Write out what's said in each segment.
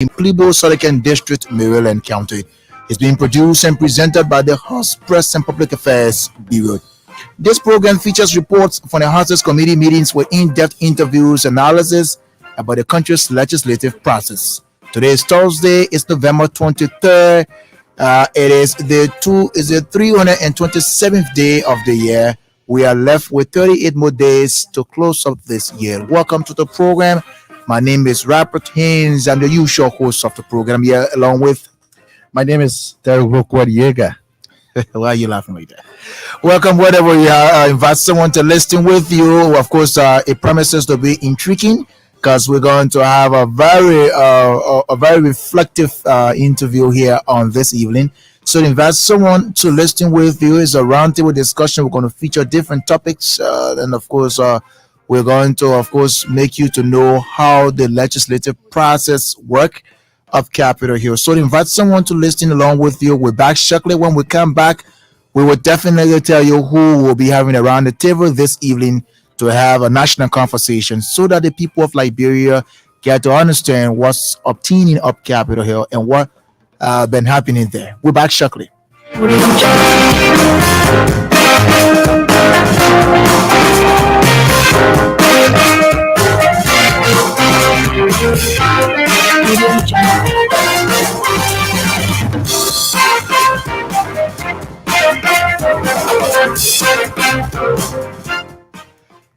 in Plibo, Sullivan District, Maryland County. It's being produced and presented by the House Press and Public Affairs Bureau. This program features reports from the House's committee meetings with in-depth interviews, analysis about the country's legislative process. Today is Thursday. It's November 23rd. It is the 327th day of the year. We are left with 38 more days to close up this year. Welcome to the program. My name is Robert Haynes. I'm the usual host of the program here, along with. My name is Derek Rookwood Yeager. Why are you laughing like that? Welcome wherever you are. I invite someone to listen with you. Of course, it promises to be intriguing because we're going to have a very reflective interview here on this evening. So invite someone to listen with you. It's a roundtable discussion. We're going to feature different topics, and of course, we're going to, of course, make you to know how the legislative process work of Capitol Hill. So invite someone to listen along with you. We're back shortly. When we come back, we will definitely tell you who will be having around the table this evening to have a national conversation so that the people of Liberia get to understand what's obtaining up Capitol Hill and what been happening there. We're back shortly.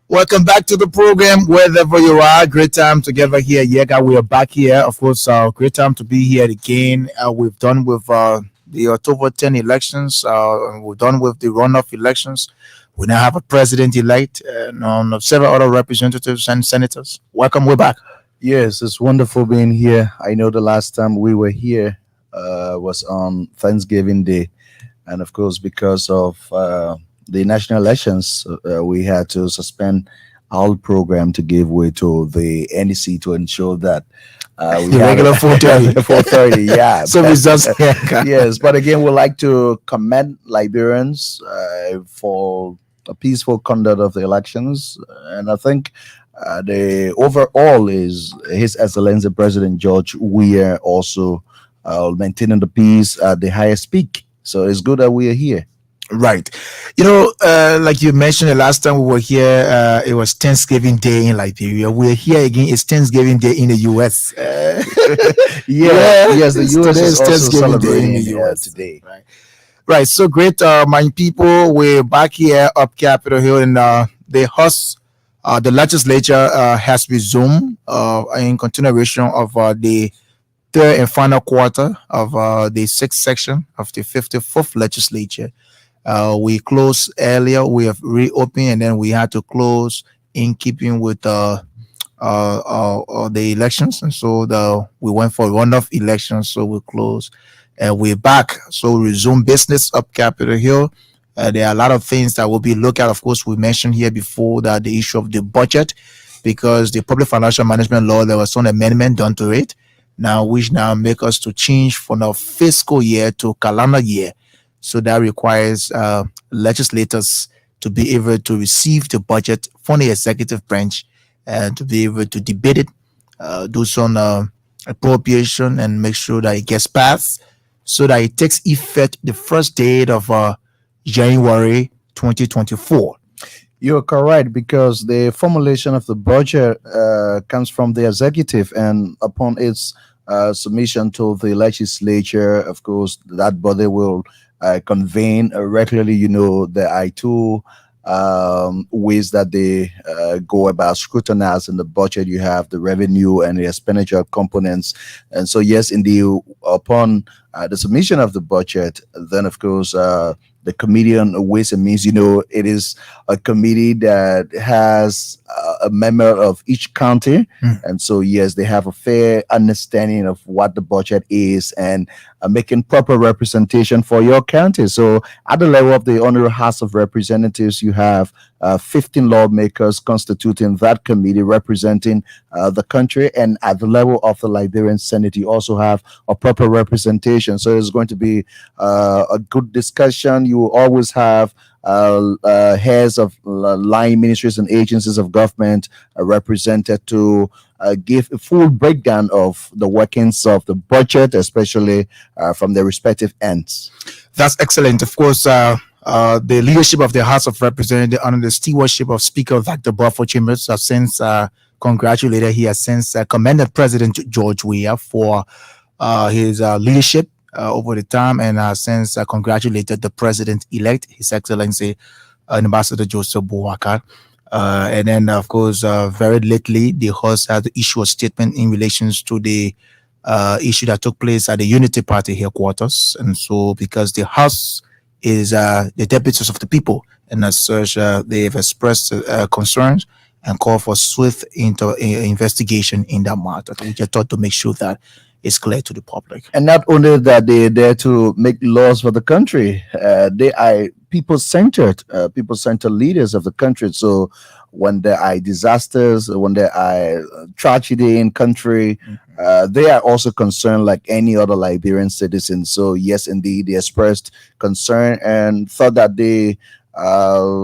Welcome back to the program, wherever you are. Great time together here. Yeah, we are back here. Of course, great time to be here again. We've done with the October 10 elections. We're done with the runoff elections. We now have a president elect and several other representatives and senators. Welcome, we're back. Yes, it's wonderful being here. I know the last time we were here was on Thanksgiving Day. And of course, because of the national elections, we had to suspend our program to give way to the NEC to ensure that The regular 4:30. 4:30, yeah. So results. Yes, but again, we'd like to commend Liberians for a peaceful conduct of the elections, and I think the overall is His Excellency President George Weah also maintaining the peace at the highest peak. So it's good that we are here. Right. Like you mentioned the last time we were here, it was Thanksgiving Day in Liberia. We're here again. It's Thanksgiving Day in the US. Yes, the U.S. Today is is also Thanksgiving Day in celebrating the US. today. Right. Right. So great, my people. We're back here up Capitol Hill, and the legislature has resumed in continuation of the third and final quarter of the sixth section of the 54th legislature. We closed earlier. We have reopened, and then we had to close in keeping with the elections, and so we went for runoff elections. So we closed, and we're back. So we resume business up Capitol Hill. There are a lot of things that will be looked at. Of course, we mentioned here before that the issue of the budget, because the public financial management law, there was some amendment done to it now, which now make us to change from the fiscal year to calendar year. So that requires legislators to be able to receive the budget from the executive branch and to be able to debate it, do some appropriation, and make sure that it gets passed so that it takes effect the first date of January 2024. You're correct because the formulation of the budget comes from the executive, and upon its submission to the legislature, of course, that body will convene regularly. There are two ways that they go about scrutinizing the budget. You have the revenue and the expenditure components, and so yes, indeed, upon the submission of the budget, then of course the Committee on Ways and Means, it is a committee that has a member of each county. And so, yes, they have a fair understanding of what the budget is and making proper representation for your county. So at the level of the Honorable House of Representatives, you have 15 lawmakers constituting that committee representing the country. And at the level of the Liberian Senate, you also have a proper representation. So it's going to be a good discussion. You will always have heads of line ministries and agencies of government represented to give a full breakdown of the workings of the budget, especially from the respective ends. That's excellent. Of course, the leadership of the House of Representatives under the stewardship of Speaker Dr. Buffer Chambers have since congratulated. He has since commended President George Weah for his leadership over the time, and since congratulated the President-elect, His Excellency Ambassador Joseph Boakai. And then, of course, very lately, the House had to issue a statement in relation to the issue that took place at the Unity Party headquarters. And so, because the House is the deputies of the people, and as such, they've expressed concerns and called for swift investigation in that matter. We just thought to make sure that it's clear to the public. And not only that, they're there to make laws for the country. They are people-centered leaders of the country. So when there are disasters, when there are tragedy in country, they are also concerned like any other Liberian citizen. So yes, indeed, they expressed concern and thought that the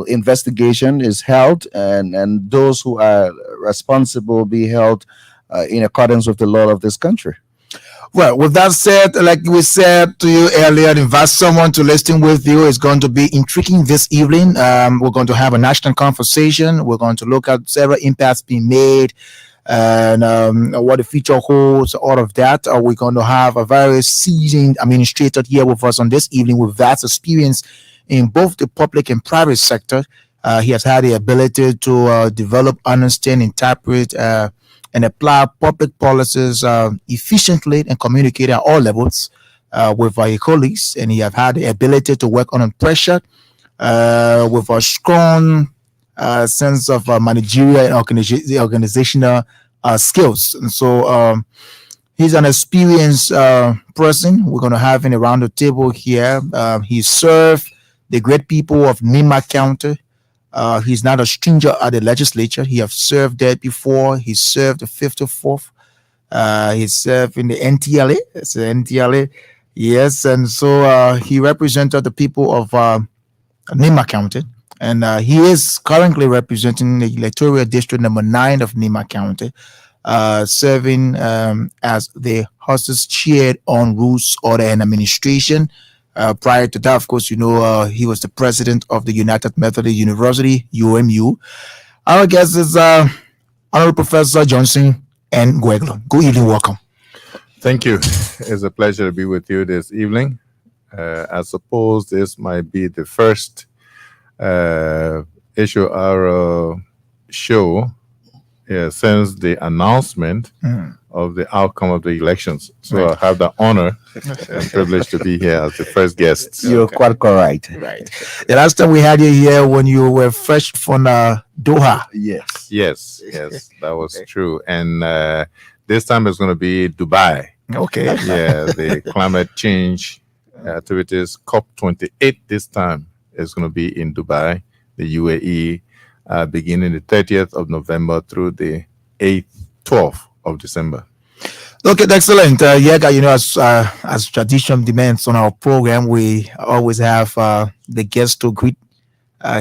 investigation is held and those who are responsible be held in accordance with the law of this country. Well, with that said, like we said to you earlier, invite someone to listen with you is going to be intriguing this evening. We're going to have a national conversation. We're going to look at several impacts being made and what the future holds, all of that. We're going to have a very seasoned administrator here with us on this evening with vast experience in both the public and private sector. He has had the ability to develop, understand, interpret, and apply public policies efficiently and communicate at all levels with our colleagues. And he have had the ability to work under pressure with a strong sense of managerial and organizational skills. And so he's an experienced person. We're going to have him around the table here. He served the great people of Nima County. He's not a stranger at the legislature. He have served there before. He served the 54th. He served in the NTLA. It's the NTLA. Yes, and so he represented the people of Nima County. And he is currently representing the electoral district number 9 of Nima County, serving as the House's chair on rules, order, and administration. Prior to that, of course, he was the president of the United Methodist University, UMU. Our guest is Honorable Professor Johnson N. Gueglo. Good evening, welcome. Thank you. It's a pleasure to be with you this evening. I suppose this might be the first issue our show since the announcement of the outcome of the elections. So right. I have the honor and privilege to be here as the first guest. You're quite correct. Right. The last time we had you here when you were fresh from Doha. Yes, that was true. And this time it's going to be Dubai. Okay. Yeah, the climate change activities COP28 this time is going to be in Dubai, the UAE, beginning the 30th of November through the 12th of December. Okay, excellent. As tradition demands on our program, we always have the guests to greet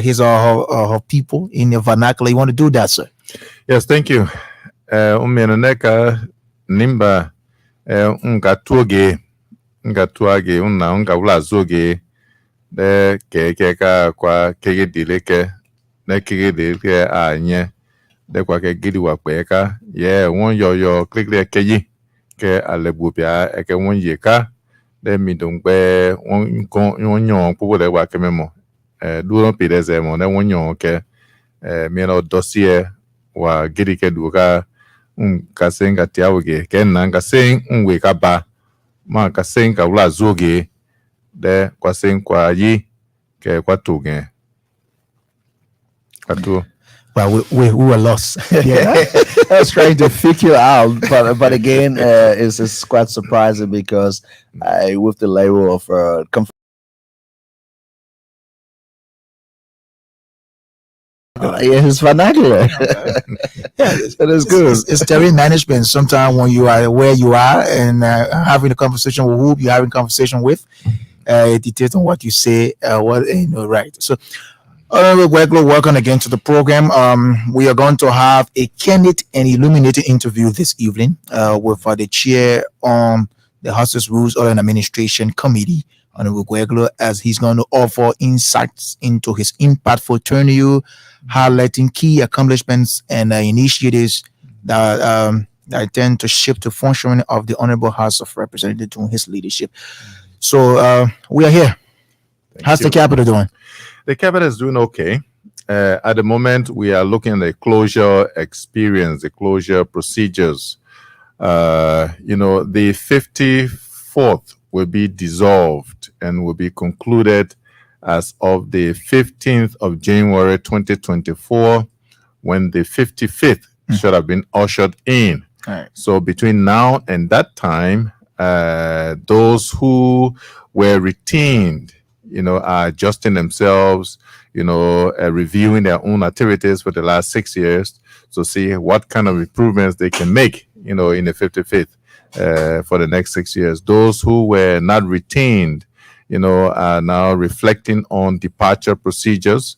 his or her people in the vernacular. You want to do that, sir? Yes, thank you. Nimba ngatuage una zoge de keka kwa kege dileke na kege dileke anye de kwa ke gidi wa peka ye won yo klikle keyi ke alebubia eke won yeka de midungbe won yon pupo de wa kememo duro pideze mo de won yon ke meno dossier wa gidi ke duka kasenga tiawge ke nanga sen unwe ka ba ma kasenga ula zoge de kwa sen kwa yi ke kwa tuge atu. Well, we were lost. Yeah, I was trying to figure out, but again, it's quite surprising because with the level of it's vernacular. It is good. It's terrain management. Sometimes when you are where you are and having a conversation with who you're having a conversation with, it depends on what you say, right. So Welcome again to the program. We are going to have a candid and illuminating interview this evening with the chair on the House's Rules and Administration Committee, Honorable Gueglo, as he's going to offer insights into his impactful tenure, highlighting key accomplishments and initiatives that tend to shape the functioning of the Honorable House of Representatives during his leadership. So we are here. How's the capital doing? The cabinet is doing okay. At the moment, we are looking at the closure experience, the closure procedures. The 54th will be dissolved and will be concluded as of the 15th of January 2024, when the 55th should have been ushered in. Right. So between now and that time, those who were retained, are adjusting themselves, reviewing their own activities for the last 6 years to see what kind of improvements they can make, in the 55th for the next 6 years. Those who were not retained, are now reflecting on departure procedures,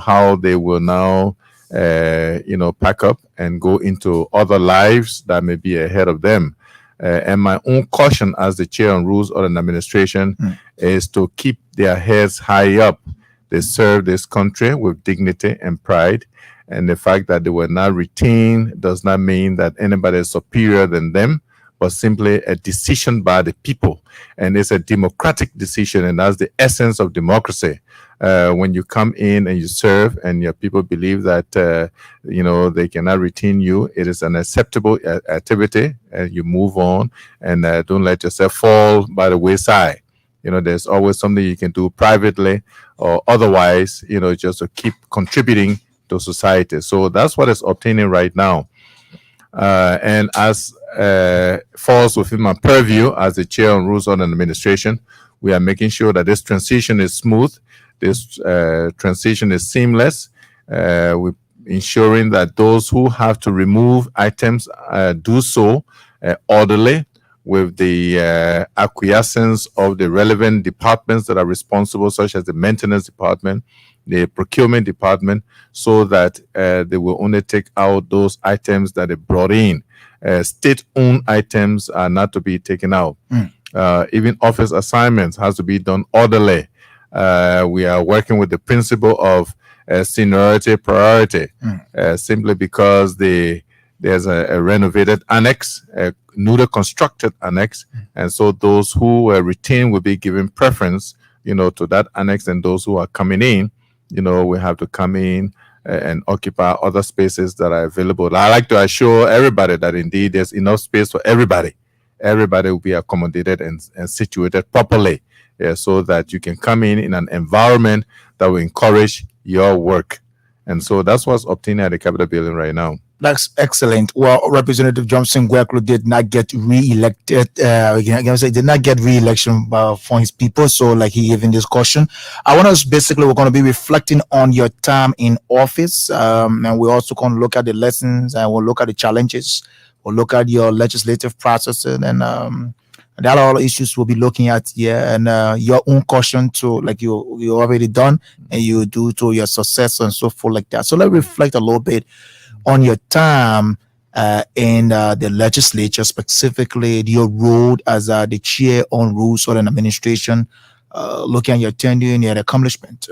how they will now, pack up and go into other lives that may be ahead of them. And my own caution as the chair on rules of an administration is to keep their heads high up. They serve this country with dignity and pride. And the fact that they were not retained does not mean that anybody is superior than them, but simply a decision by the people. And it's a democratic decision, and that's the essence of democracy. When you come in and you serve and your people believe that, they cannot retain you, it is an acceptable activity, and you move on and don't let yourself fall by the wayside. There's always something you can do privately or otherwise, just to keep contributing to society. So that's what is obtaining right now. And as falls within my purview as the chair on rules on administration, we are making sure that this transition is smooth, this transition is seamless. We're ensuring that those who have to remove items do so orderly, with the acquiescence of the relevant departments that are responsible, such as the maintenance department, the procurement department, so that they will only take out those items that they brought in. State-owned items are not to be taken out. Even office assignments has to be done orderly. We are working with the principle of seniority priority, simply because there's a renovated annex, a newly constructed annex, and so those who were retained will be given preference, to that annex, and those who are coming in, we have to come in and occupy other spaces that are available. I like to assure everybody that indeed there's enough space for everybody. Everybody will be accommodated and situated properly, so that you can come in an environment that will encourage your work. And so that's what's obtained at the Capitol building right now. That's excellent. Well, Representative Johnson Gueklo did not get re-elected. Did not get re-election for his people. So, like he gave in this caution, I want us we're going to be reflecting on your time in office, and we're also going to look at the lessons, and we'll look at the challenges. We'll look at your legislative process, and that all issues we'll be looking at here, and your own caution to, like you already done, and you do to your success and so forth like that. So let's reflect a little bit on your time in the legislature, specifically your role as the chair on rules and administration, looking at your tenure and your accomplishment.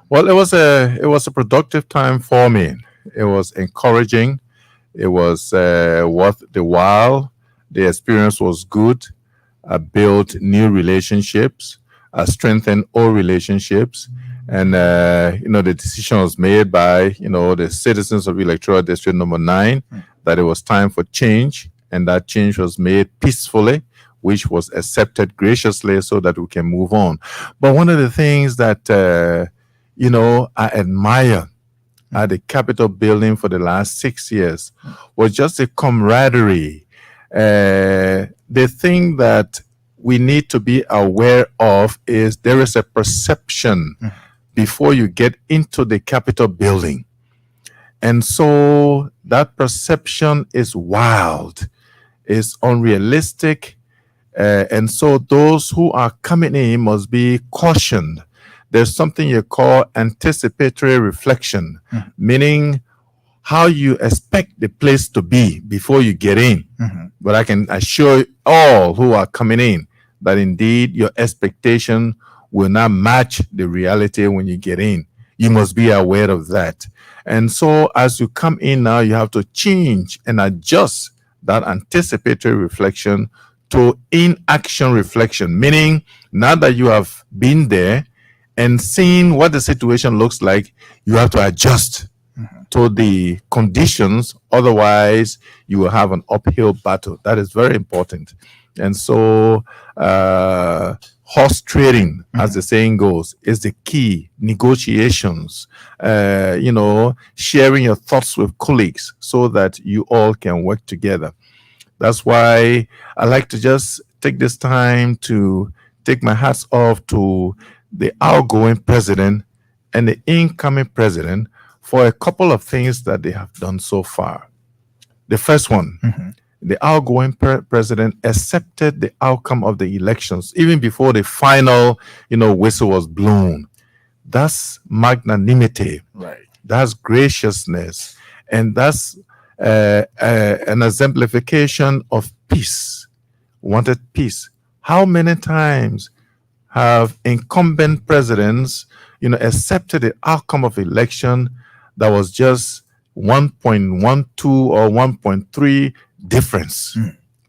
Well, it was a productive time for me. It was encouraging. It was worth the while. The experience was good. I built new relationships. I strengthened old relationships. And, the decision was made by, the citizens of Electoral District Number 9 that it was time for change. And that change was made peacefully, which was accepted graciously so that we can move on. But one of the things that, I admire at the Capitol building for the last 6 years was just the camaraderie. The thing that we need to be aware of is there is a perception before you get into the Capitol building. And so that perception is wild, is unrealistic. And so those who are coming in must be cautioned there's something you call anticipatory reflection, meaning how you expect the place to be before you get in. But I can assure all who are coming in that indeed your expectation will not match the reality when you get in. You must be aware of that. And so as you come in now, you have to change and adjust that anticipatory reflection to in-action reflection, meaning now that you have been there and seen what the situation looks like, you have to adjust to the conditions. Otherwise, you will have an uphill battle. That is very important. And so, horse trading, as the saying goes, is the key. Negotiations, sharing your thoughts with colleagues so that you all can work together. That's why I like to just take this time to take my hats off to the outgoing president and the incoming president for a couple of things that they have done so far. The first one, the outgoing president accepted the outcome of the elections even before the final, whistle was blown. That's magnanimity. Right. That's graciousness. And that's an exemplification of peace. Wanted peace. How many times have incumbent presidents, accepted the outcome of election that was just 1.12 or 1.3 difference?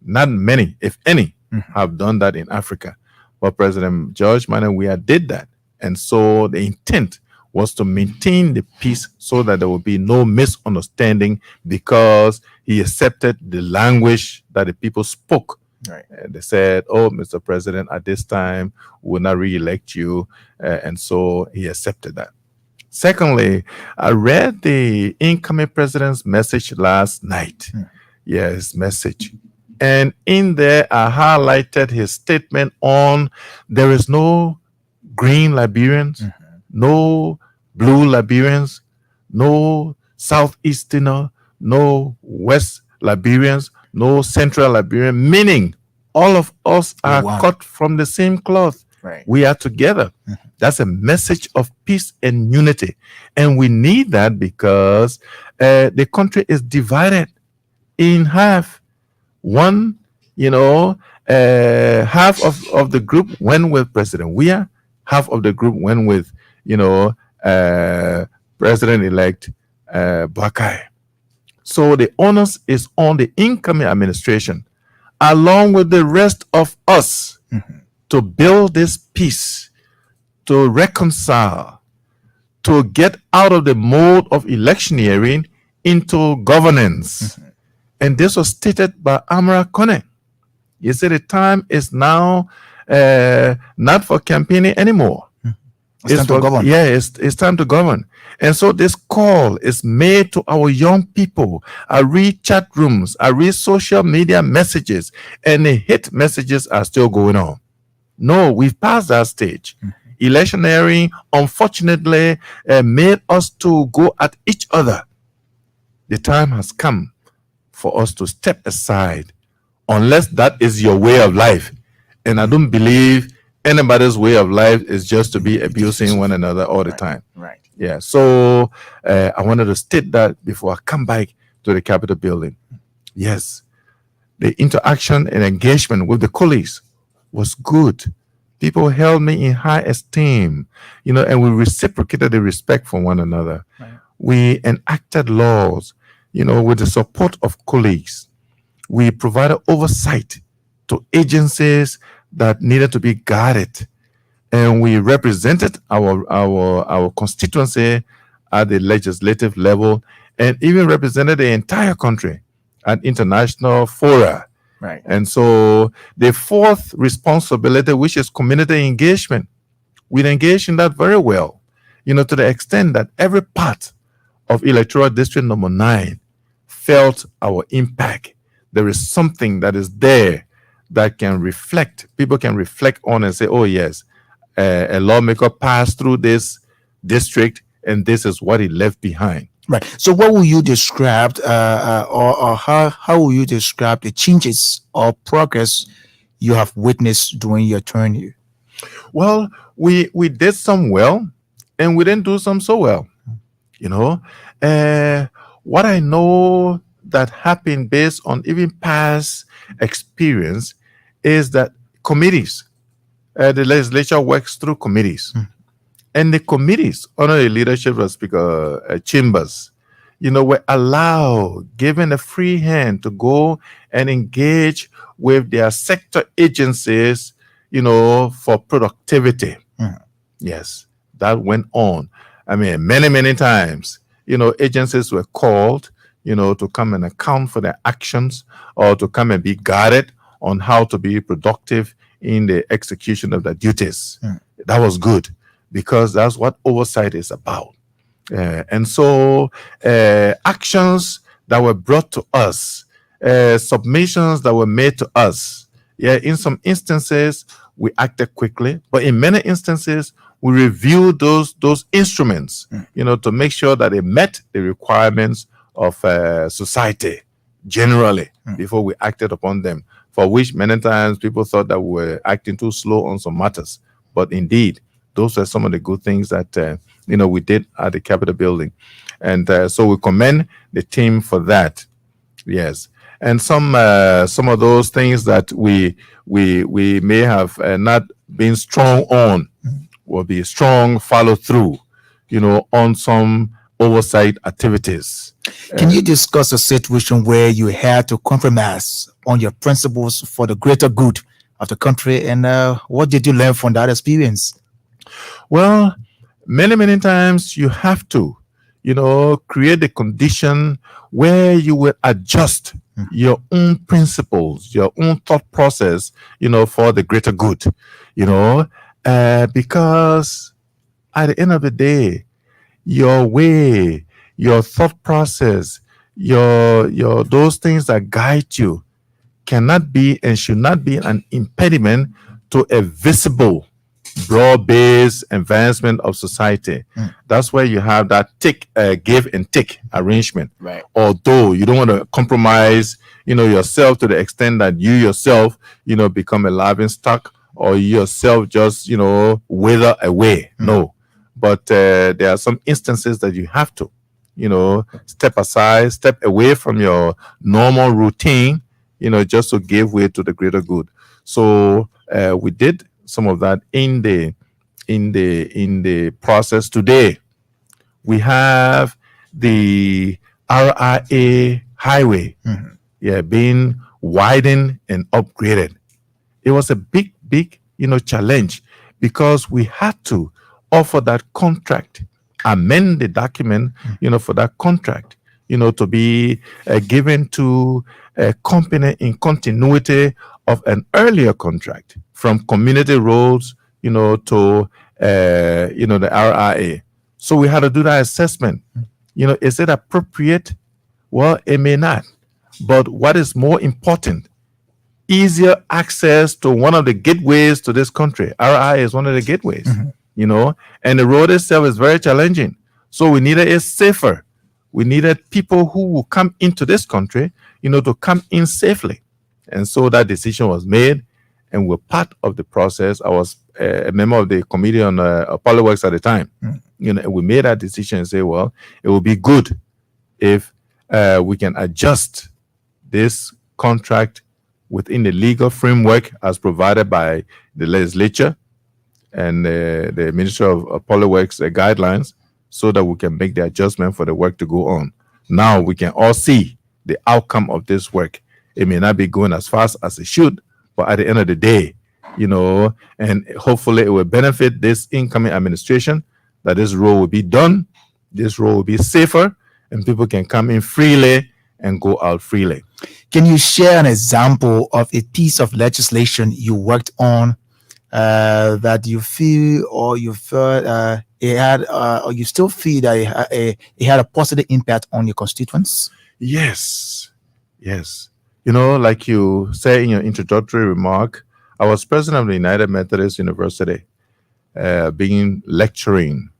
Not many, if any, have done that in Africa. But President George Manneh Weah did that. And so the intent was to maintain the peace so that there will be no misunderstanding, because he accepted the language that the people spoke. Right. And they said, "Oh, Mr. President, at this time, we will not re-elect you." And so he accepted that. Secondly, I read the incoming president's message last night. Yeah, his message. And in there, I highlighted his statement on there is no green Liberians, no blue Liberians, no Southeasterner, no West Liberians, no Central Liberian, meaning all of us are cut from the same cloth. Right. We are together. That's a message of peace and unity. And we need that because the country is divided in half. One, half of the group went with President Weah, half of the group went with, President-elect Boakai. So the onus is on the incoming administration, along with the rest of us, to build this peace, to reconcile, to get out of the mode of electioneering into governance. And this was stated by Amara Kone. He said the time is now not for campaigning anymore. It's time to govern. Yeah, it's time to govern. And so this call is made to our young people. I read chat rooms, I read social media messages, and the hate messages are still going on. No, we've passed that stage. Electioneering, unfortunately, made us to go at each other. The time has come for us to step aside, unless that is your way of life. And I don't believe anybody's way of life is just to be abusing one another all the time. Right. Yeah. So I wanted to state that before I come back to the Capitol building. Yes, the interaction and engagement with the colleagues was good. People held me in high esteem, and we reciprocated the respect for one another. Right. We enacted laws, with the support of colleagues. We provided oversight to agencies that needed to be guarded, and we represented our constituency at the legislative level, and even represented the entire country at international fora. Right. And so the fourth responsibility, which is community engagement, we engaged in that very well, to the extent that every part of electoral district number 9 felt our impact. There is something that is there that can reflect, people can reflect on and say, oh yes, a lawmaker passed through this district and this is what he left behind. Right. So what will you describe or how will you describe the changes or progress you have witnessed during your tenure? Well, we did some well, and we didn't do some so well. You know, uh, what I know that happened based on even past experience is that committees, the legislature works through committees, and the committees under the leadership of Speaker Chambers, were allowed, given a free hand to go and engage with their sector agencies, for productivity. Yes, that went on. I mean, many, many times, agencies were called, to come and account for their actions or to come and be guided on how to be productive in the execution of their duties. That was good because that's what oversight is about. And so, actions that were brought to us, submissions that were made to us, in some instances, we acted quickly, but in many instances, we reviewed those instruments, to make sure that they met the requirements of society generally before we acted upon them. For which many times people thought that we were acting too slow on some matters, but indeed, those are some of the good things that we did at the Capitol building, and so we commend the team for that. Yes, and some of those things that we may have not been strong on will be strong follow through, on some oversight activities. Can you discuss a situation where you had to compromise on your principles for the greater good of the country, and what did you learn from that experience? Well, many times you have to, create a condition where you will adjust your own principles, your own thought process, for the greater good, because at the end of the day, your way, your thought process, your those things that guide you cannot be and should not be an impediment to a visible broad-based advancement of society. That's where you have that give and take arrangement. Right. Although you don't want to compromise, yourself to the extent that you yourself, become a laughing stock or you yourself just, wither away. No. But there are some instances that you have to, step aside, step away from your normal routine, just to give way to the greater good. So we did some of that in the process. Today we have the RIA highway being widened and upgraded. It was a big challenge because we had to offer that contract, amend the document for that contract to be given to a company in continuity of an earlier contract from community roads, to the RIA. So we had to do that assessment. Is it appropriate? Well, it may not. But what is more important? Easier access to one of the gateways to this country. RIA is one of the gateways, and the road itself is very challenging. So we needed it safer. We needed people who will come into this country, to come in safely. And so that decision was made, and we're part of the process. I was a member of the committee on Polyworks at the time. We made that decision and say, well, it would be good if we can adjust this contract within the legal framework as provided by the legislature and the Ministry of Polyworks guidelines, so that we can make the adjustment for the work to go on. Now we can all see the outcome of this work. It may not be going as fast as it should, but at the end of the day, and hopefully it will benefit this incoming administration, that this road will be done, this road will be safer, and people can come in freely and go out freely. Can you share an example of a piece of legislation you worked on that you feel or you felt it had, or you still feel that it had a positive impact on your constituents? Yes. Like you say in your introductory remark, I was president of the United Methodist University, being lecturing,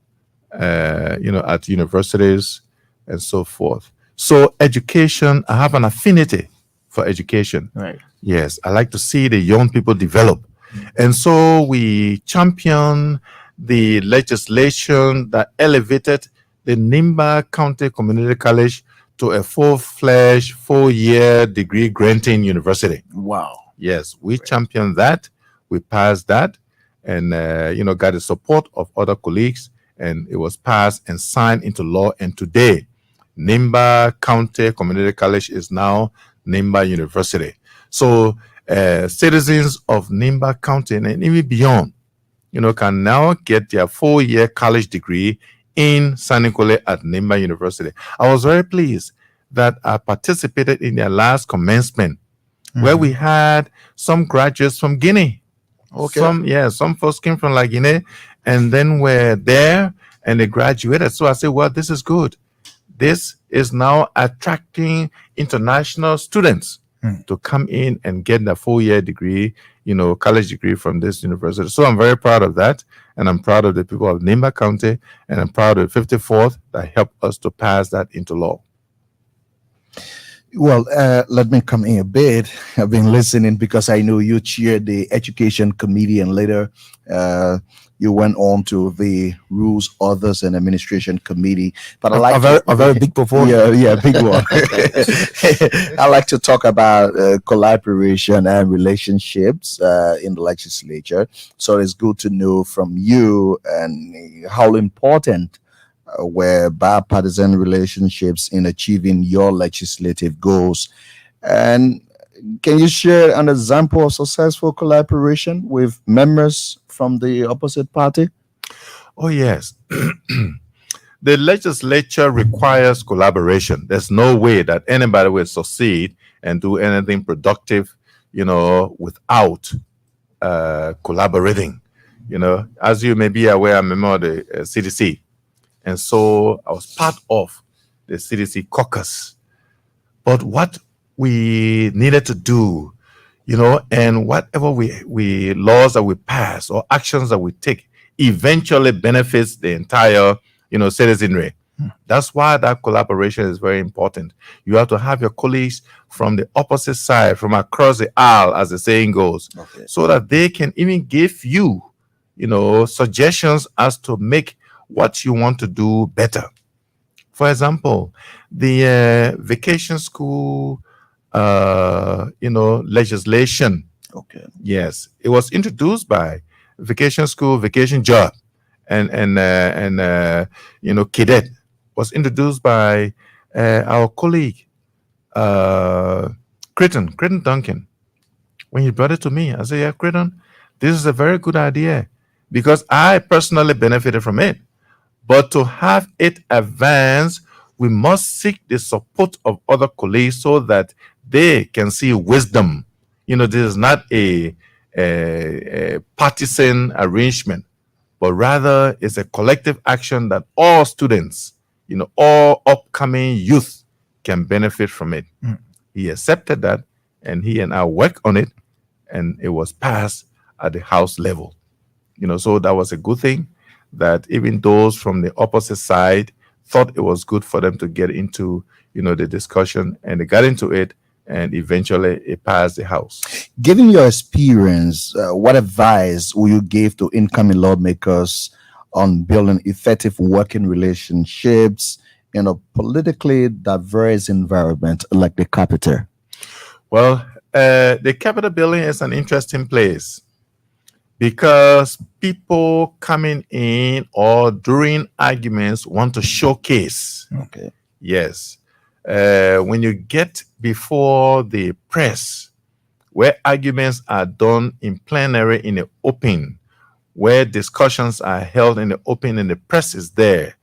at universities and so forth. So education, I have an affinity for education. Right. Yes, I like to see the young people develop. And so we championed the legislation that elevated the Nimba County Community College to a full-fledged 4-year degree granting university. Wow. Yes, we championed that. We passed that, and got the support of other colleagues, and it was passed and signed into law. And today, Nimba County Community College is now Nimba University. So citizens of Nimba County and even beyond, can now get their 4-year college degree in Sanikole at Nimba University. I was very pleased that I participated in their last commencement, where we had some graduates from Guinea. Okay. Some folks came from Guinea and then were there and they graduated. So I said, well, this is good. This is now attracting international students to come in and get the 4-year degree, college degree from this university. So I'm very proud of that. And I'm proud of the people of Nimba County. And I'm proud of the 54th that helped us to pass that into law. Well, let me come in a bit. I've been listening because I know you chaired the education committee, and later you went on to the rules, others, and administration committee. But I like a very big portfolio. Yeah, big one. I like to talk about collaboration and relationships in the legislature. So it's good to know from you and how important were bipartisan relationships in achieving your legislative goals. And can you share an example of successful collaboration with members from the opposite party? Oh, yes. The legislature requires collaboration. There's no way that anybody will succeed and do anything productive, without collaborating. As you may be aware, I'm a member of the CDC. And so I was part of the CDC caucus. But what we needed to do, and whatever we laws that we pass or actions that we take eventually benefits the entire, citizenry. That's why that collaboration is very important. You have to have your colleagues from the opposite side, from across the aisle, as the saying goes, so that they can even give you, suggestions as to make what you want to do better. For example, the vacation school, legislation. Okay. Yes, it was introduced by vacation school, vacation job, and cadet was introduced by our colleague, Creighton Duncan. When he brought it to me, I said, yeah, Creighton, this is a very good idea because I personally benefited from it. But to have it advance, we must seek the support of other colleagues so that they can see wisdom. This is not a partisan arrangement, but rather it's a collective action that all students, all upcoming youth can benefit from it. He accepted that, and he and I worked on it, and it was passed at the House level. So that was a good thing, that even those from the opposite side thought it was good for them to get into, the discussion, and they got into it, and eventually it passed the House. Given your experience, what advice will you give to incoming lawmakers on building effective working relationships in a politically diverse environment like the capital? Well, the Capitol building is an interesting place because people coming in or during arguments want to showcase. Okay. Yes. When you get before the press, where arguments are done in plenary in the open, where discussions are held in the open and the press is there,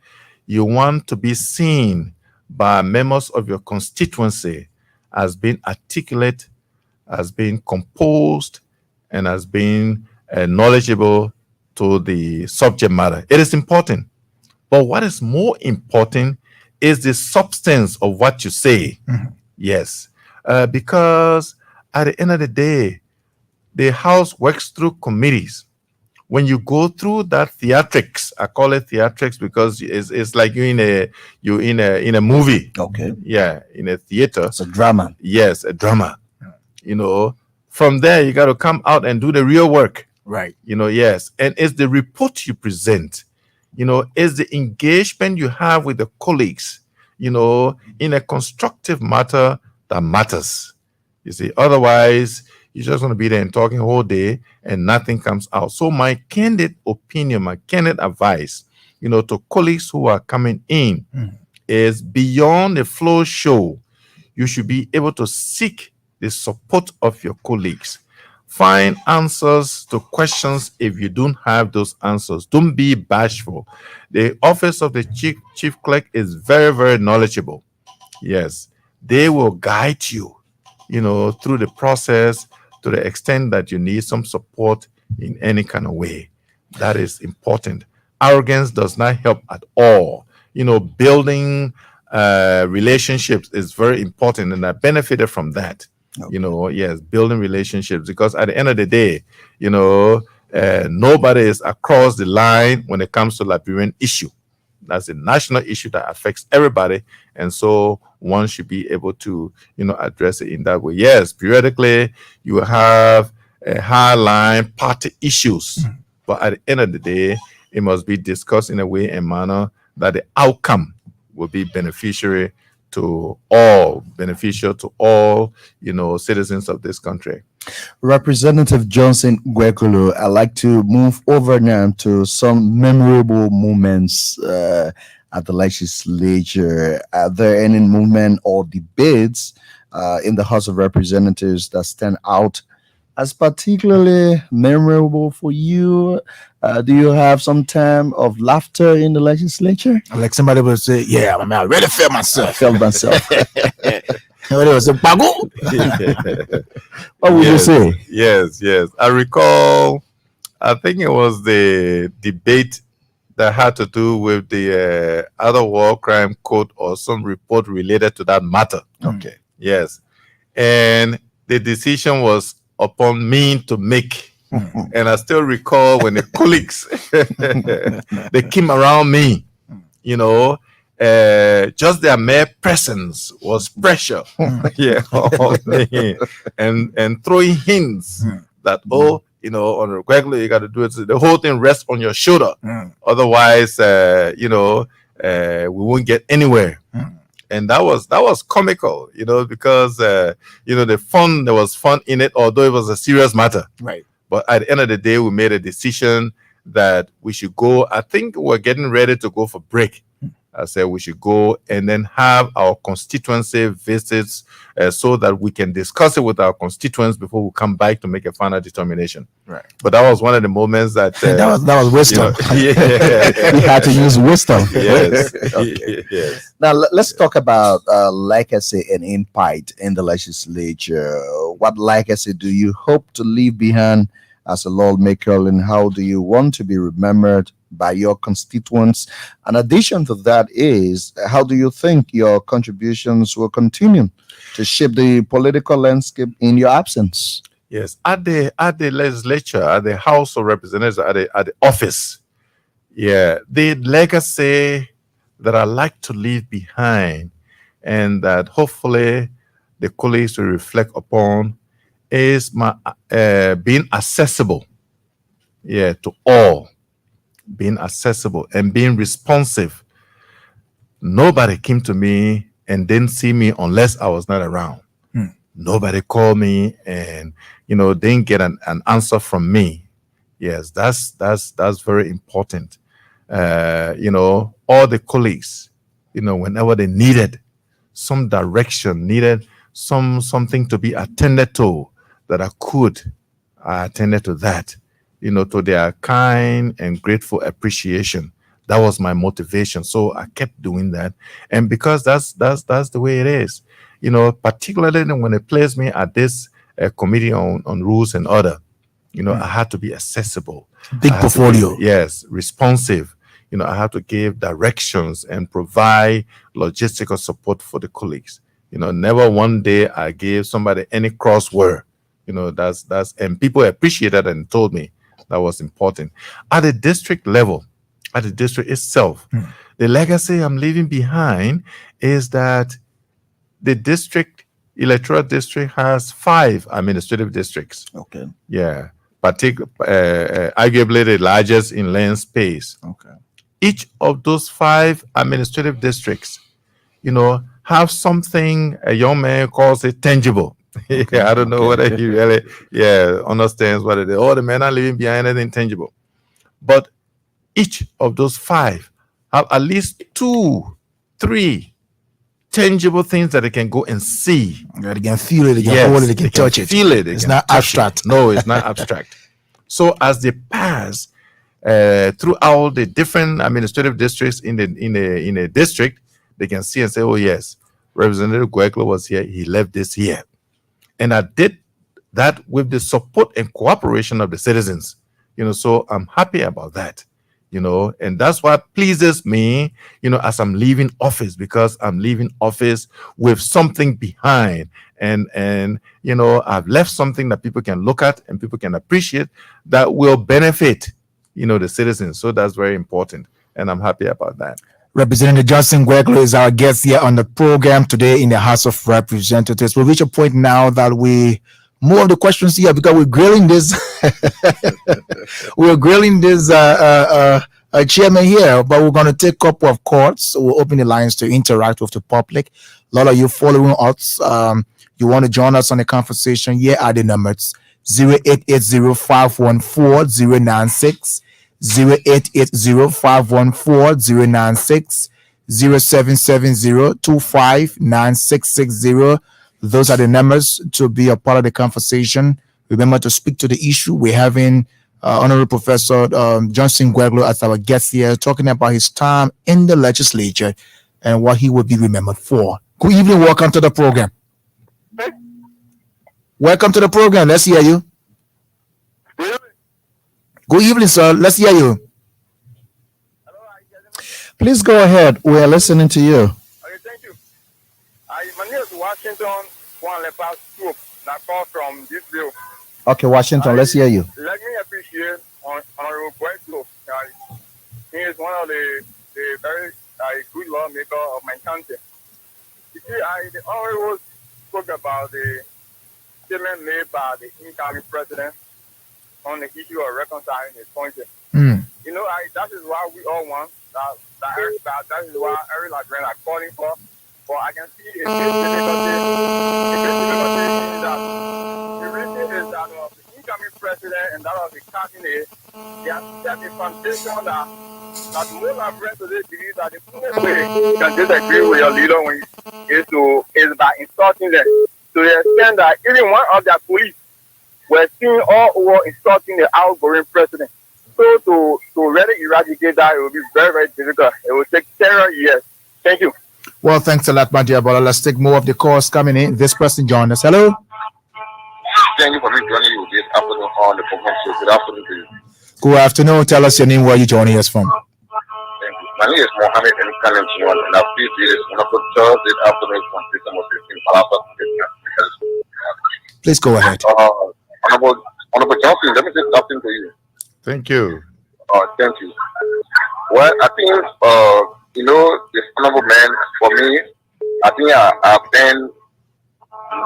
you want to be seen by members of your constituency as being articulate, as being composed, and as being knowledgeable to the subject matter. It is important. But what is more important is the substance of what you say. Yes. Because at the end of the day, the House works through committees. When you go through that theatrics, I call it theatrics because it's like you're in a movie. Okay. Yeah, in a theater. It's a drama. Yes, a drama. From there, you got to come out and do the real work. Right. Yes. And it's the report you present, it's the engagement you have with the colleagues, in a constructive matter that matters. You see, otherwise, you're just going to be there and talking all day and nothing comes out. So my candid opinion, my candid advice, to colleagues who are coming in is beyond the flow show. You should be able to seek the support of your colleagues. Find answers to questions if you don't have those answers. Don't be bashful. The office of the chief clerk is very, very knowledgeable. Yes, they will guide you, through the process to the extent that you need some support in any kind of way. That is important. Arrogance does not help at all. Building relationships is very important, and I benefited from that. Okay. Yes, building relationships, because at the end of the day, nobody is across the line when it comes to Liberian issue. That's a national issue that affects everybody, and so one should be able to, address it in that way. Yes, periodically you have a high line party issues, but at the end of the day, it must be discussed in a way and manner that the outcome will be beneficial to all, citizens of this country. Representative Johnson Gwekulu, I'd like to move over now to some memorable moments at the legislature. Are there any movement or debates in the House of Representatives that stand out as particularly memorable for you? Do you have some time of laughter in the legislature? Like somebody will say, yeah, I really feel myself. I felt myself. What was it, Bagu? What would you say? Yes. I recall, I think it was the debate that had to do with the other war crime code or some report related to that matter. Okay. Yes. And the decision was upon me to make. And I still recall when the colleagues, they came around me, just their mere presence was pressure on me, and throwing hints that, on a regular, you got to do it. So the whole thing rests on your shoulder. Otherwise, we won't get anywhere. And that was comical, because, there was fun in it, although it was a serious matter. Right. But at the end of the day, we made a decision that we should go. I think we're getting ready to go for break. I said we should go and then have our constituency visits so that we can discuss it with our constituents before we come back to make a final determination. Right. But that was one of the moments that that was wisdom. You had to use wisdom. Yes. Okay. Yes. Now let's talk about legacy and impact in the legislature. What legacy do you hope to leave behind as a lawmaker, and how do you want to be remembered by your constituents? In addition to that, is how do you think your contributions will continue to shape the political landscape in your absence? Yes, at the legislature, at the House of Representatives, at the office, the legacy that I like to leave behind, and that hopefully the colleagues will reflect upon, is my being accessible, to all, being accessible and being responsive. Nobody came to me and didn't see me unless I was not around. Nobody called me and didn't get an answer from me. Yes, that's very important. All the colleagues, whenever they needed some direction, needed something to be attended to, that I attended to that, to their kind and grateful appreciation. That was my motivation. So I kept doing that. And because that's the way it is, particularly when they placed me at this committee on rules and order, I had to be accessible. Big portfolio. Yes, responsive. I have to give directions and provide logistical support for the colleagues. Never one day I gave somebody any crossword. And people appreciated and told me that was important. At the district level, at the district itself, the legacy I'm leaving behind is that the district electoral district has 5 administrative districts. Okay. Yeah, arguably the largest in land space. Okay. Each of those 5 administrative districts, have something a young man calls it tangible. I don't know whether he really, understands what it is. Oh, the men are leaving behind anything tangible. But each of those 5 have at least 2, 3 tangible things that they can go and see. They can feel it, they can hold it, they can touch it. Feel it. It's not abstract. No, it's not abstract. So as they pass throughout the different administrative districts in a district, they can see and say, "Oh yes, Representative Gueklo was here. He left this here," and I did that with the support and cooperation of the citizens. So I'm happy about that. And that's what pleases me, as I'm leaving office, because I'm leaving office with something behind. And I've left something that people can look at and people can appreciate that will benefit, the citizens. So that's very important. And I'm happy about that. Representative Johnson Gueklo is our guest here on the program today in the House of Representatives. We'll reach a point now that we move on the questions here because we're grilling this chairman here, but we're going to take a couple of calls. We'll open the lines to interact with the public. A lot of you following us, you want to join us on the conversation. Here are the numbers: 0880-514-096, 0880-514-096, 0770-259660. Those are the numbers to be a part of the conversation. Remember to speak to the issue. We're having Honorable Professor Johnson Gueklo as our guest here, talking about his time in the legislature and what he will be remembered for. Good evening. Welcome to the program. Welcome to the program. Let's hear you. Good evening, sir. Let's hear you. Please go ahead. We are listening to you. Okay, thank you. My name is Washington Juan Lepas Group. I call from this bill. Okay, Washington, let's hear you. Let me appreciate Honorable Gueklo. He is one of the very good lawmaker of my country. You see, the Honorable spoke about the statement made by the incoming president on the issue of reconciling his country. That is why we all want that is why every Liberian are calling for. But I can see a big difficulty that the reason is that the incoming president and that of the cabinet, they have set a foundation that most Liberians today believe that the only way you can disagree with your leader is by insulting them. To the extent that even one of their police were seen all over insulting the outgoing president. So to really eradicate that, it will be very, very difficult. It will take several years. Thank you. Well, thanks a lot, my dear brother. Let's take more of the calls coming in. This person joined us. Hello. Thank you for me joining you this afternoon on the program. Good afternoon to you. Good afternoon. Tell us your name, where you joining us from. Thank you. My name is Mohammed and Kalim Chimon, and I've been this wonderful this afternoon from December 15, Palapa. Please go ahead. Honorable Johnson, let me say something to you. Thank you. Thank you. Well, I think, this honorable man, for me, I think I've been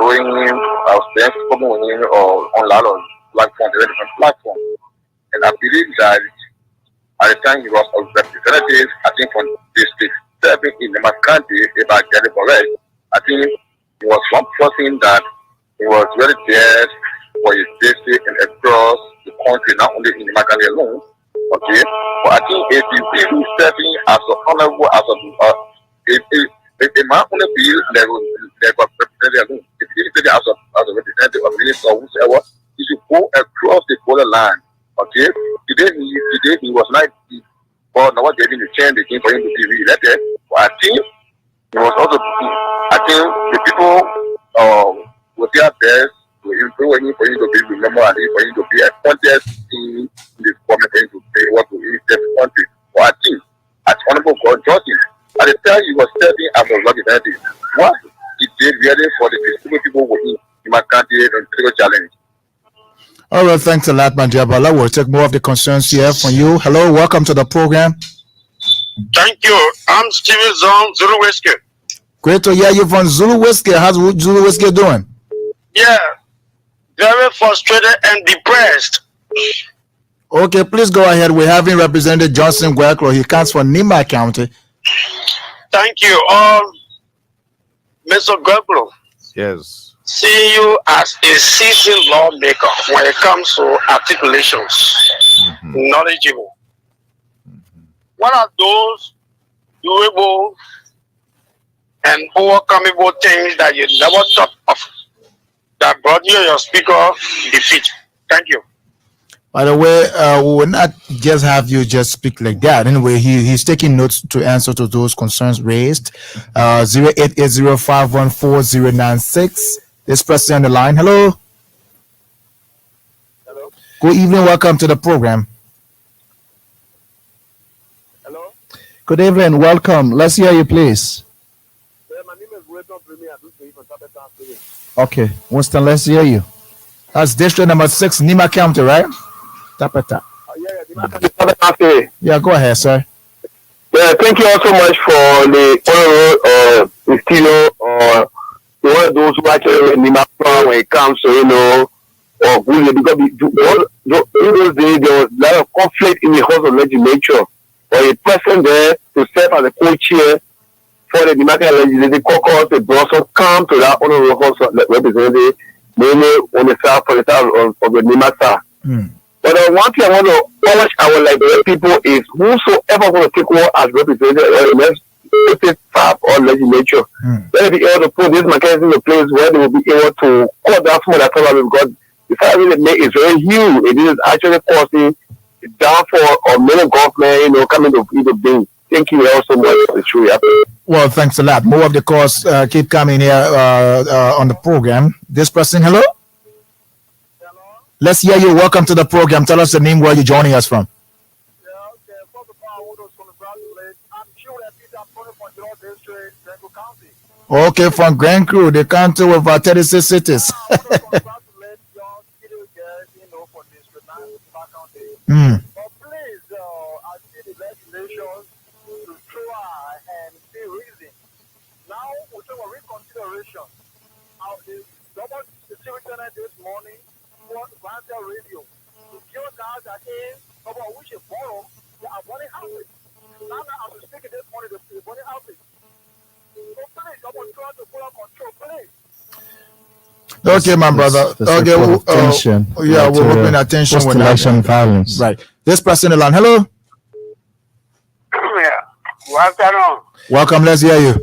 knowing him, I've been speaking with him on a lot of platforms, different platforms. And I believe that at the time he was a representative, I think from District 7 in the country, if I get it correct, I think he was one person that he was very there for his district and across the country, not only in the country alone. Okay, but I think if you really serving as an honorable, as a man only feel they got represented alone. If you really as a representative of minister or whoever, you should go across the borderline. Okay, today he was like, but now what they didn't change the game for him to be re-elected. But I think he was also, I think the people will their best to improve him for him to be remembered and for him to be a contest in this government for him to pay what to his country. But I think, as Honorable God Johnson, at the time he was serving as a representative, what he did really for the people with him in my country and political challenge. All right, thanks a lot, Manjabala. We'll take more of the concerns here from you. Hello, welcome to the program. Thank you. I'm Steven Zong, Zulu Whiskey. Great to hear you from Zulu Whiskey. How's Zulu Whiskey doing? Yeah, very frustrated and depressed. Okay, please go ahead. We're having Representative Johnson Guerclo. He comes from Nima County. Thank you. Mr. Guerclo, Yes. seeing you as a seasoned lawmaker when it comes to articulations, knowledgeable. What are those doable and overcomable things that you never thought of that brought you and your speaker defeat? Thank you. By the way, we will not just have you just speak like that. Anyway, he's taking notes to answer to those concerns raised. 0880514096. This person on the line. Hello. Hello? Good evening. Welcome to the program. Hello? Good evening. Welcome. Let's hear you, please. Yeah, my name is Winston Premier. I do say from Tapeta State. Okay, Winston, let's hear you. That's district number 6, Nima County, right? Tapeta. Tapeta State. Yeah, go ahead, sir. Yeah, thank you all so much for the Estilo, one of those who actually in the when it comes to, or because in those days there was a lot of conflict in the House of Legislature, or a person there to serve as a co-chair for the Democratic Legislative Caucus, they also come to that honorable House of Representatives, mainly on the side of the Nimata. But one thing I want to urge our Liberian people is whosoever want to take over as representative or next staff or legislature, let them be able to put this mechanism in place where they will be able to cut down some of that problem, because the salary they make is very huge. It is actually causing the downfall of many government, coming to being. Thank you all so much for the show. Well, thanks a lot. More of the calls keep coming here on the program. This person, hello? Let's hear you. Welcome to the program. Tell us the name, where you're joining us from. Yeah, okay. First of all, I want to congratulate. I'm sure that Peter Tony from General District, Grenco County. Okay, from Grand Crew, the county with 36 cities. I want to congratulate your video guys, for District 9, County. But please, I see the legislation to try and see reason. Now, we talk about reconsideration. The double secretary this morning was Vantel Radio. The girl guys are in, about which is borrow, they are burning houses. Now, I'm speaking this morning, they're burning houses. So please, I want to try to pull up control, please. Okay, my brother. Okay, yeah, we're hoping attention with election violence. Right. This person in the line. Hello. Yeah. Good afternoon. Welcome. Let's hear you.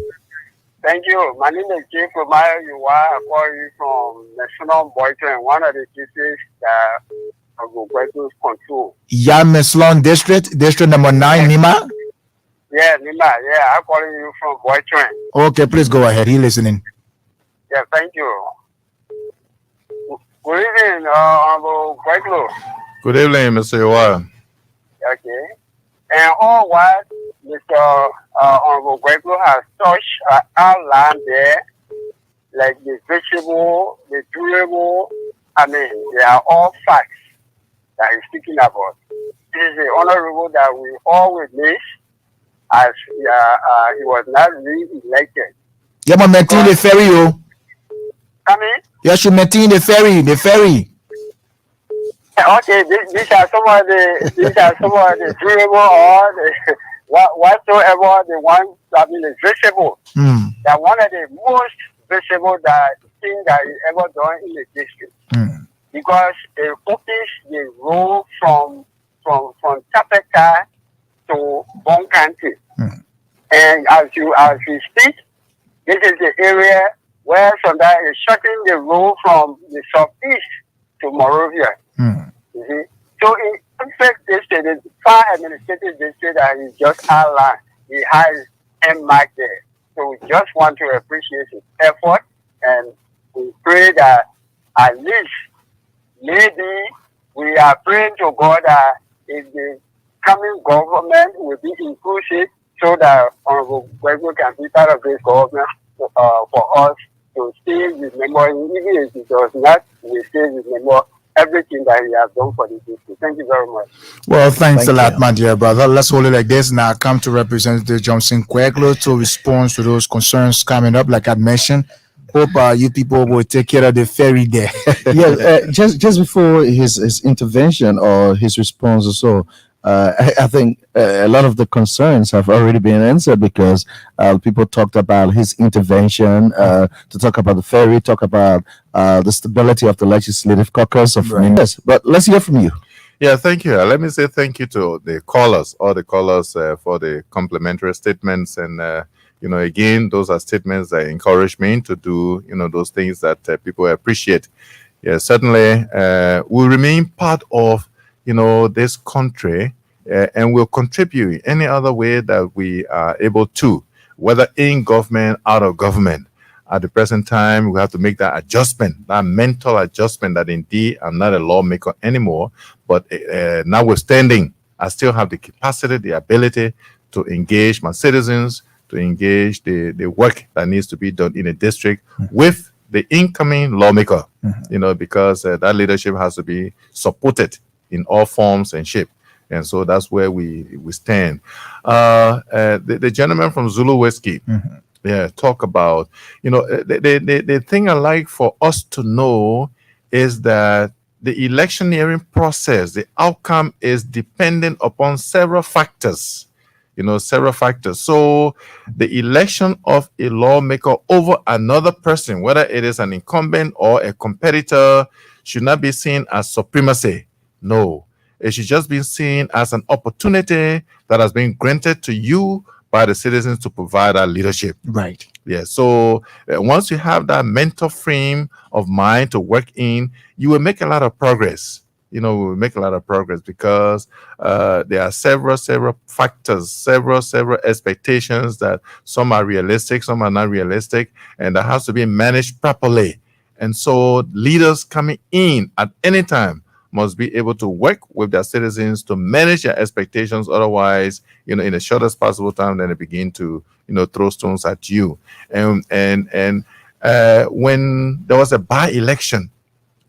Thank you. My name is Jake Romaya. I call you from National Boyton, one of the cases that will go control. Yameslon District, District number 9, Nima. Yeah, Nima. Yeah, I'm calling you from Boyton. Okay, please go ahead. He's listening. Yeah, thank you. Good evening, Honorable Guerclo. Good evening, Mr. Iwa. Okay. And all what Mr. Honorable Guerclo has touched outlined there, like the vegetable, the durable, they are all facts that he's speaking about. It is the honorable that we always miss, as he was not re-elected. Yeah, but maintain the ferry, yo. I mean, you should maintain the ferry, Okay, these are some of the durable or the whatsoever the ones that is visible. That one of the most visible thing that is ever done in the district. Because they focus the road from Tapeta to Bon County. And as you speak, this is the area where Sonda is shutting the road from the southeast to Morovia. So in fact, the far administrative district that he just outlined, he has M-Mark there. So we just want to appreciate his effort, and we pray that at least maybe we are praying to God that if the coming government will be inclusive, so that Honorable Guerclo can be part of this government for us to still remember, even if it does not, we still remember every everything that he has done for the people. Thank you very much. Well, thanks Thank a lot, you. my dear brother. Let's hold it like this. Now, I come to Representative Johnson Queglo to respond to those concerns coming up, like I mentioned. Hope you people will take care of the ferry there. Yeah, just before his intervention or his response or so, I think a lot of the concerns have already been answered because people talked about his intervention to talk about the ferry, talk about the stability of the legislative caucus of Right. Yes, but let's hear from you. Yeah, thank you. Let me say thank you to the callers, all the callers for the complimentary statements. And, again, those are statements that encourage me to do, those things that people appreciate. Yeah, certainly we'll remain part of, this country and will contribute any other way that we are able to, whether in government, out of government. At the present time, we have to make that adjustment, that mental adjustment that indeed I'm not a lawmaker anymore, but notwithstanding, I still have the capacity, the ability to engage my citizens, to engage the work that needs to be done in a district with the incoming lawmaker, because that leadership has to be supported in all forms and shape. And so that's where we stand. The gentleman from Zulu Whiskey, talk about, the thing I like for us to know is that the electioneering process, the outcome is dependent upon several factors. So the election of a lawmaker over another person, whether it is an incumbent or a competitor, should not be seen as supremacy. No, it should just be seen as an opportunity that has been granted to you by the citizens to provide that leadership. Right. Yeah. So once you have that mental frame of mind to work in, you will make a lot of progress. We will make a lot of progress because there are several factors, several expectations that some are realistic, some are not realistic, and that has to be managed properly. And so leaders coming in at any time must be able to work with their citizens to manage their expectations. Otherwise, in the shortest possible time, then they begin to, throw stones at you. And when there was a by-election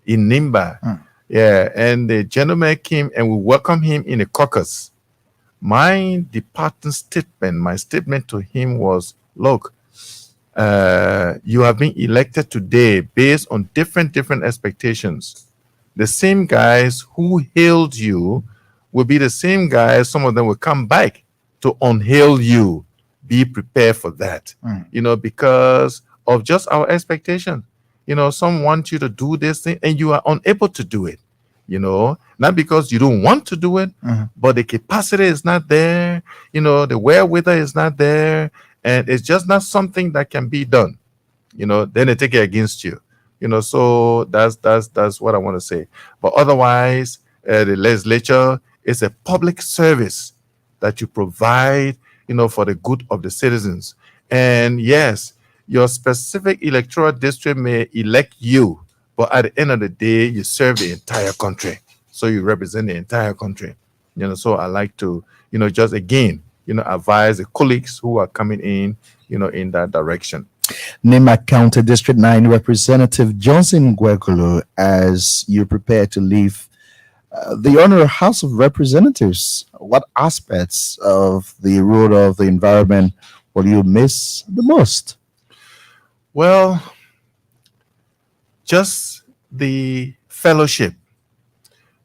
in Nimba, and the gentleman came and we welcomed him in the caucus, my statement to him was, look, you have been elected today based on different expectations. The same guys who hailed you will be the same guys. Some of them will come back to unhail you. Be prepared for that, because of just our expectation. Some want you to do this thing and you are unable to do it, not because you don't want to do it, but the capacity is not there, the wherewithal is not there, and it's just not something that can be done. Then they take it against you. So that's what I want to say. But otherwise, the legislature is a public service that you provide, for the good of the citizens. And yes, your specific electoral district may elect you, but at the end of the day, you serve the entire country. So you represent the entire country. So I like to, just again, advise the colleagues who are coming in, in that direction. Nimba County District 9 Representative Johnson Gwekulu, as you prepare to leave the Honorable House of Representatives, what aspects of the role of the environment will you miss the most? Well, just the fellowship,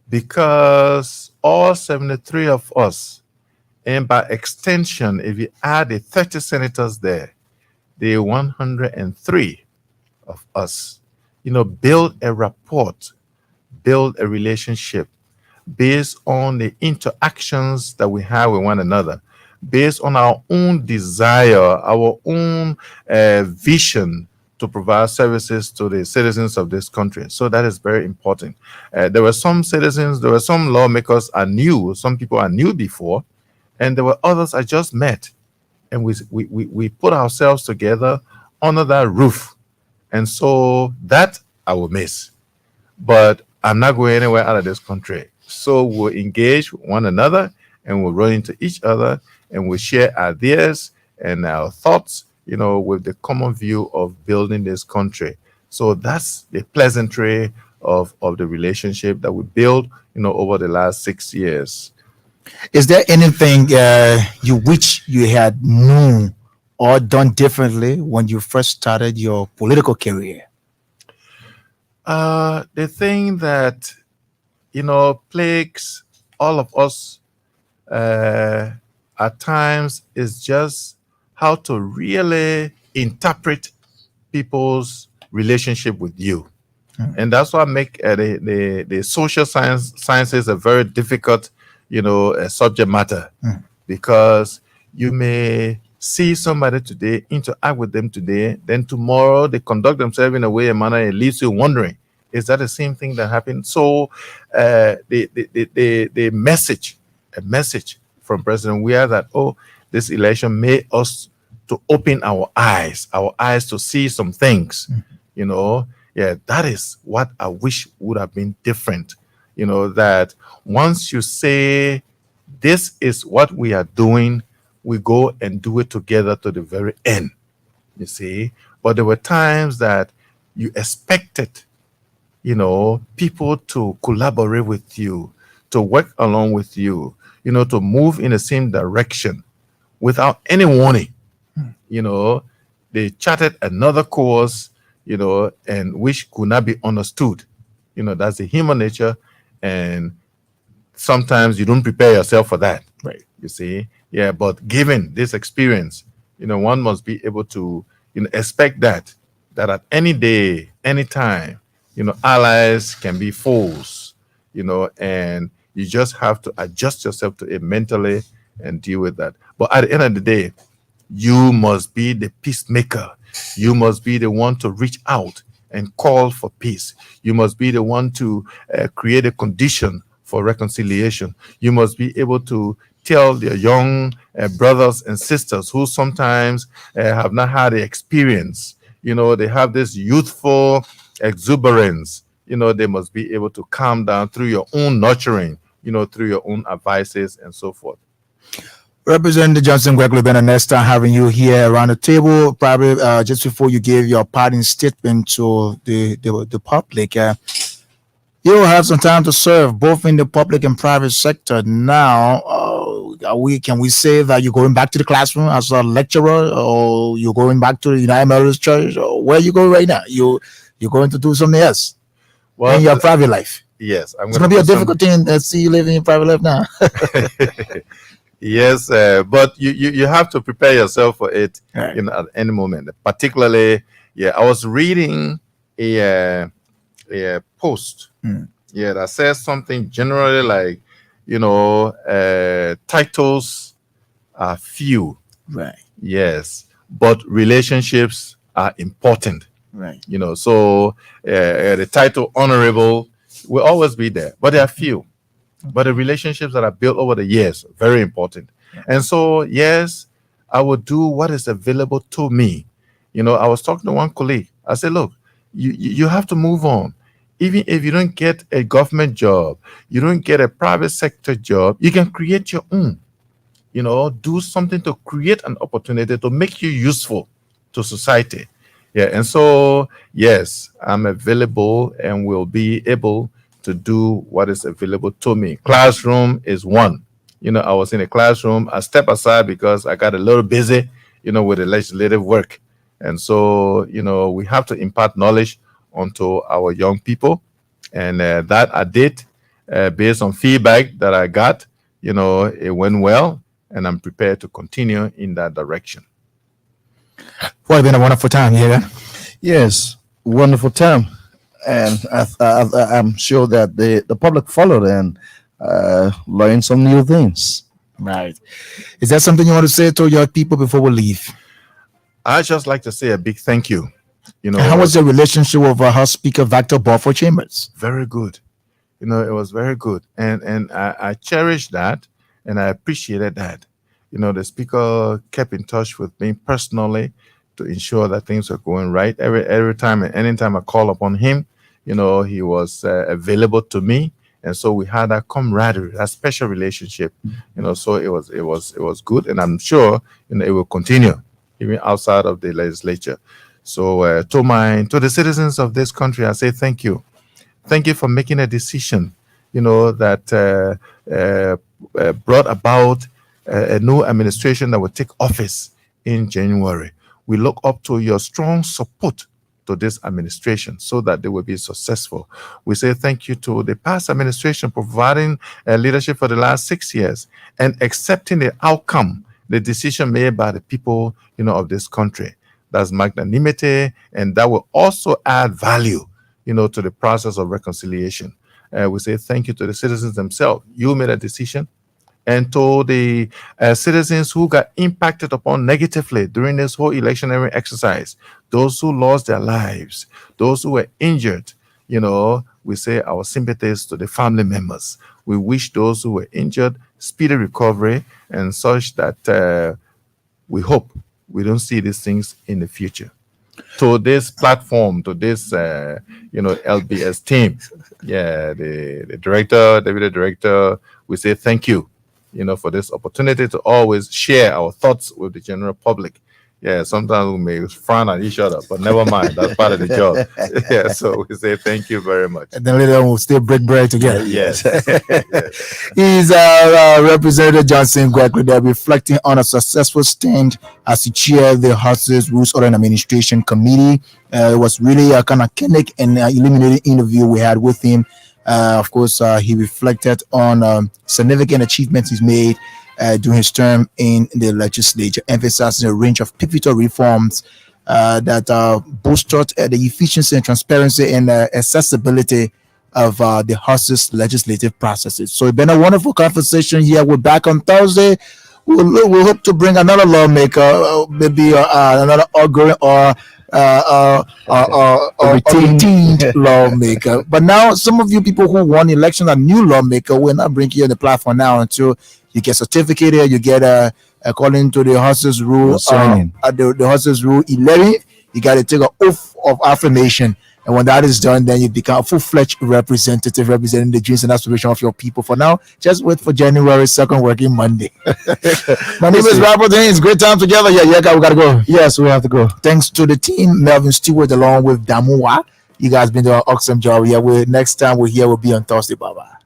because all 73 of us, and by extension, if you add the 30 senators there, the 103 of us, build a rapport, build a relationship based on the interactions that we have with one another, based on our own desire, our own vision to provide services to the citizens of this country. So that is very important. There were some lawmakers I knew, some people I knew before, and there were others I just met. And we put ourselves together under that roof. And so that I will miss. But I'm not going anywhere out of this country. So we'll engage one another and we'll run into each other and we'll share ideas and our thoughts, with the common view of building this country. So that's the pleasantry of the relationship that we built, over the last 6 years. Is there anything you wish you had known or done differently when you first started your political career? The thing that plagues all of us at times is just how to really interpret people's relationship with you. And that's what make the social sciences a very difficult, subject matter, because you may see somebody today, interact with them today, then tomorrow they conduct themselves in a way, a manner, it leaves you wondering, is that the same thing that happened? So the message, a message from President Weah that, this election made us to open our eyes to see some things, that is what I wish would have been different. That once you say, this is what we are doing, we go and do it together to the very end, you see. But there were times that you expected, people to collaborate with you, to work along with you, to move in the same direction without any warning. They charted another course, and which could not be understood. That's the human nature, and sometimes you don't prepare yourself for that. Right. You see? Yeah, but given this experience, one must be able to, expect that at any day, any time, allies can be foes, and you just have to adjust yourself to it mentally and deal with that. But at the end of the day, you must be the peacemaker. You must be the one to reach out and call for peace. You must be the one to create a condition for reconciliation. You must be able to tell their young brothers and sisters who sometimes have not had the experience. They have this youthful exuberance. They must be able to calm down through your own nurturing, through your own advices and so forth. Representative Johnson Gregory, been a nice time having you here around the table. Probably just before you gave your parting statement to the public, you will have some time to serve both in the public and private sector. Now, can we say that you're going back to the classroom as a lecturer, or you're going back to the United Methodist Church, or where you go right now? You're going to do something else in your private life. Yes, it's going to be a difficult thing to see you living in private life now. Yes, but you have to prepare yourself for it, right, at any moment. Particularly, I was reading a post, that says something generally like, titles are few, right? Yes, but relationships are important, right? So the title honorable will always be there, but they are few. But the relationships that are built over the years, very important. And so, yes, I will do what is available to me. I was talking to one colleague. I said, look, you have to move on. Even if you don't get a government job, you don't get a private sector job, you can create your own. Do something to create an opportunity to make you useful to society. Yeah, and so, yes, I'm available and will be able to do what is available to me. Classroom is one. I was in a classroom. I stepped aside because I got a little busy, with the legislative work. And so, we have to impart knowledge onto our young people. And that I did based on feedback that I got. It went well, and I'm prepared to continue in that direction. Well, it's been a wonderful time, Yes, wonderful time. And I'm sure that the public followed and learned some new things. Right. Is that something you want to say to your people before we leave? I just like to say a big thank you. How was your relationship with House Speaker Victor Buford Chambers? Very good. It was very good, and I cherish that, and I appreciated that. The speaker kept in touch with me personally to ensure that things were going right. Every time and anytime I call upon him, he was available to me, and so we had that camaraderie, that special relationship. So it was good, and I'm sure it will continue even outside of the legislature. So to the citizens of this country, I say thank you. Thank you for making a decision, that brought about a new administration that will take office in January. We look up to your strong support to this administration so that they will be successful. We say thank you to the past administration providing leadership for the last 6 years and accepting the outcome, the decision made by the people, of this country. That's magnanimity, and that will also add value, to the process of reconciliation. We say thank you to the citizens themselves. You made a decision. And to the citizens who got impacted upon negatively during this whole electionary exercise, those who lost their lives, those who were injured, we say our sympathies to the family members. We wish those who were injured speedy recovery and such that we hope we don't see these things in the future. To this platform, to this, LBS team, the director, deputy director, we say thank you, for this opportunity to always share our thoughts with the general public. Yeah, sometimes we may frown at each other, but never mind. That's part of the job. Yeah, so we say thank you very much. And then later on, we'll still break bread together. Yes. He's Representative Johnson Gregory there, reflecting on a successful stint as he chaired the House's Rules, Order and Administration Committee. It was really a kind of candid and illuminating interview we had with him. Of course, he reflected on significant achievements he's made during his term in the legislature, emphasizing a range of pivotal reforms that boosted the efficiency and transparency and accessibility of the House's legislative processes. So it's been a wonderful conversation here. We're back on Thursday. We'll hope to bring another lawmaker, maybe another outgoing or retained lawmaker. But now, some of you people who won election a new lawmaker will not bring you on the platform now until you get certificated. You get according to the House's rule, the House's rule 11. You got to take an oath of affirmation. And when that is done, then you become a full-fledged representative representing the dreams and aspirations of your people. For now, just wait for January 2nd working Monday. My name is Robert Haynes. Great time together. Yeah, we got to go. Yes, we have to go. Thanks to the team, Melvin Stewart, along with Damuwa. You guys been doing an awesome job. Yeah, next time we're here, we'll be on Thursday. Bye-bye.